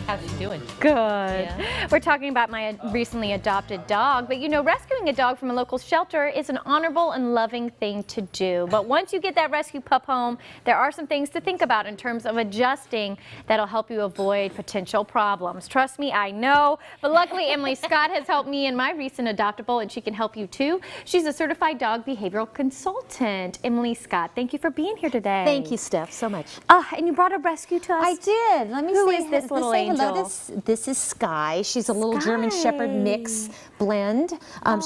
How's she doing? Good. Yeah. We're talking about my recently adopted dog, but you know, rescuing a dog from a local shelter is an honorable and loving thing to do. But once you get that rescue pup home, there are some things to think about in terms of adjusting that'll help you avoid potential problems. Trust me, I know. But luckily, Emily Scott has helped me in my recent adoptable, and she can help you too. She's a certified dog behavioral consultant. Emily Scott, thank you for being here today. Thank you, Steph, so much. And you brought a rescue to us? I did. Let me Who say, is this little say angel? hello. This is Sky. She's a little German Shepherd mix blend.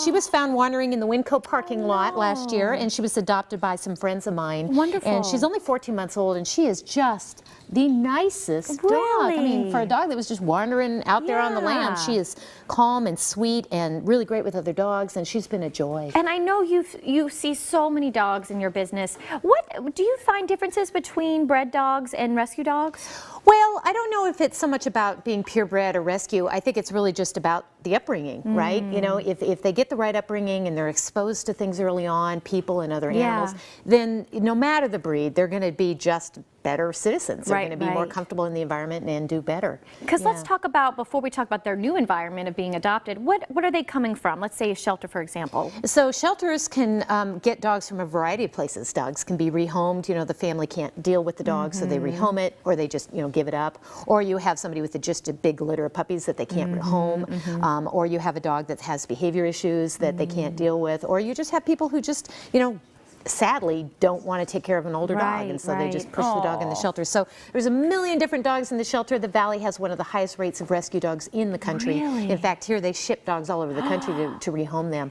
She was found wandering in the Winco parking lot last year, and she was adopted by some friends of mine. Wonderful. And she's only 14 months old, and she is just the nicest dog. I mean, for a dog that was just wandering out there on the land, she is calm and sweet and really great with other dogs, and she's been a joy. And I know you see so many dogs in your business. What do you find differences between bred dogs and rescue dogs? Well, I don't know if it's so much about being purebred or rescue. I think it's really just about the upbringing, right? You know, if they get the right upbringing and they're exposed to things early on, people and other animals, then no matter the breed, they're going to be just better citizens. They're going to be more comfortable in the environment and do better. Because let's talk about, before we talk about their new environment of being adopted, what are they coming from? Let's say a shelter, for example. So shelters can get dogs from a variety of places. Dogs can be rehomed. You know, the family can't deal with the dog, so they rehome it, or they just, you know, give it up. Or you have somebody with just a big litter of puppies that they can't rehome. Or you have a dog that has behavior issues that they can't deal with. Or you just have people who just, you know, sadly don't want to take care of an older dog, and so they just push the dog in the shelter. So there's a million different dogs in the shelter. The Valley has one of the highest rates of rescue dogs in the country. In fact, here they ship dogs all over the country to rehome them.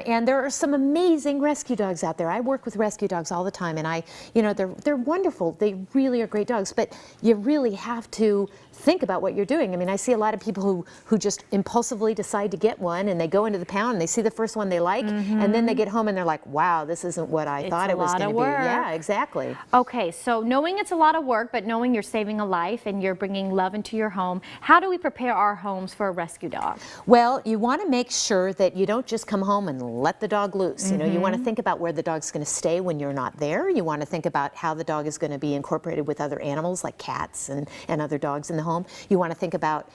And there are some amazing rescue dogs out there. I work with rescue dogs all the time, and you know, they're wonderful. They really are great dogs, but you really have to think about what you're doing. I mean, I see a lot of people who just impulsively decide to get one, and they go into the pound and they see the first one they like, and then they get home and they're like, wow, this isn't what I thought it was going to be. Yeah, exactly. Okay, so knowing it's a lot of work, but knowing you're saving a life and you're bringing love into your home, how do we prepare our homes for a rescue dog? Well, you want to make sure that you don't just come home and let the dog loose. You know, you want to think about where the dog's going to stay when you're not there. You want to think about how the dog is going to be incorporated with other animals like cats and other dogs in the home. You want to think about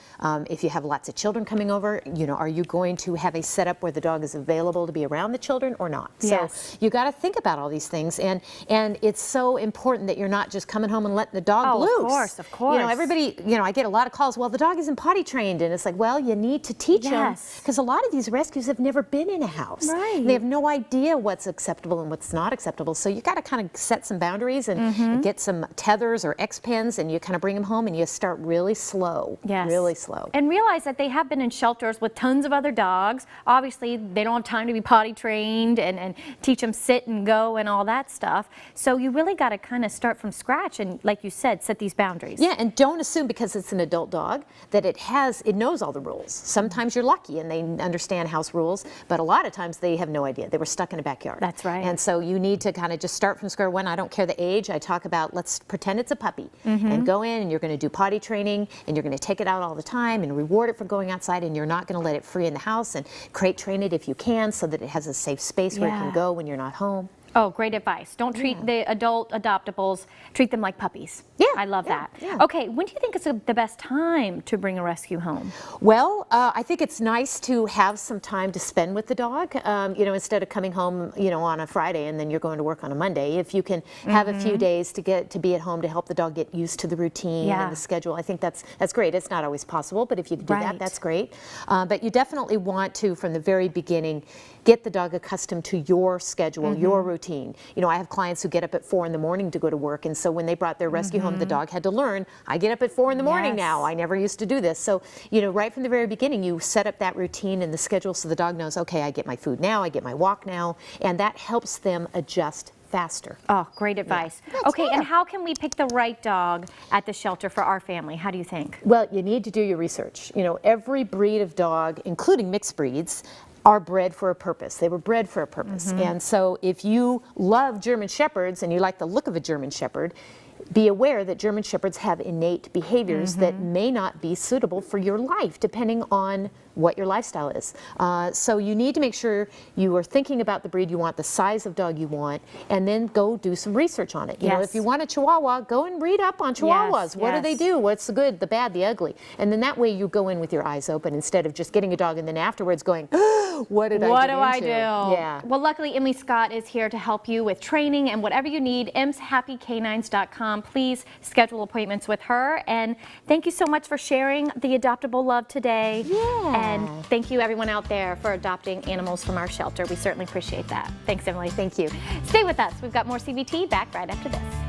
if you have lots of children coming over, you know, are you going to have a setup where the dog is available to be around the children or not? So you got to think about all these things, and it's so important that you're not just coming home and letting the dog loose. Of course, of course. You know, everybody, you know, I get a lot of calls, well, the dog isn't potty trained, and it's like, well, you need to teach them, because a lot of these rescues have never been in a house. They have no idea what's acceptable and what's not acceptable, so you got to kind of set some boundaries and get some tethers or X-pens, and you kind of bring them home and you start really slow, really slow. And realize that they have been in shelters with tons of other dogs. Obviously, they don't have time to be potty trained and teach them sit and go and all that stuff. So you really got to kind of start from scratch and, like you said, set these boundaries. Yeah, and don't assume because it's an adult dog that it knows all the rules. Sometimes you're lucky and they understand house rules, but a lot of times they have no idea. They were stuck in a backyard. That's right. And so you need to kind of just start from square one. I don't care the age. I talk about, let's pretend it's a puppy and go in and you're going to do potty training and you're going to take it out all the time and reward it for going outside, and you're not going to let it free in the house, and crate train it if you can so that it has a safe space where it can go when you're not home. Oh, great advice. Don't treat the adult adoptables, treat them like puppies. Yeah. I love that. Yeah. Okay, when do you think is the best time to bring a rescue home? Well, I think it's nice to have some time to spend with the dog, you know, instead of coming home, you know, on a Friday and then you're going to work on a Monday. If you can have a few days to be at home to help the dog get used to the routine and the schedule, I think that's great. It's not always possible, but if you can do that, that's great. But you definitely want to, from the very beginning, get the dog accustomed to your schedule, your routine. You know, I have clients who get up at 4 in the morning to go to work, and so when they brought their rescue home, the dog had to learn, I get up at 4 in the morning now. I never used to do this. So, you know, right from the very beginning, you set up that routine and the schedule so the dog knows, okay, I get my food now, I get my walk now, and that helps them adjust faster. Oh, great advice. Okay, and how can we pick the right dog at the shelter for our family? How do you think? Well, you need to do your research. You know, every breed of dog, including mixed breeds, are bred for a purpose. They were bred for a purpose. And so if you love German Shepherds and you like the look of a German Shepherd, be aware that German Shepherds have innate behaviors that may not be suitable for your life, depending on what your lifestyle is. So you need to make sure you are thinking about the breed you want, the size of dog you want, and then go do some research on it. You know, if you want a Chihuahua, go and read up on Chihuahuas. What do they do? What's the good, the bad, the ugly? And then that way you go in with your eyes open instead of just getting a dog and then afterwards going, what did I What get do I into? do? Yeah. Well, luckily, Emily Scott is here to help you with training and whatever you need. emshappycanines.com. Please schedule appointments with her. And thank you so much for sharing the adoptable love today. Yeah. And thank you, everyone out there, for adopting animals from our shelter. We certainly appreciate that. Thanks, Emily. Thank you. Stay with us. We've got more CBT back right after this.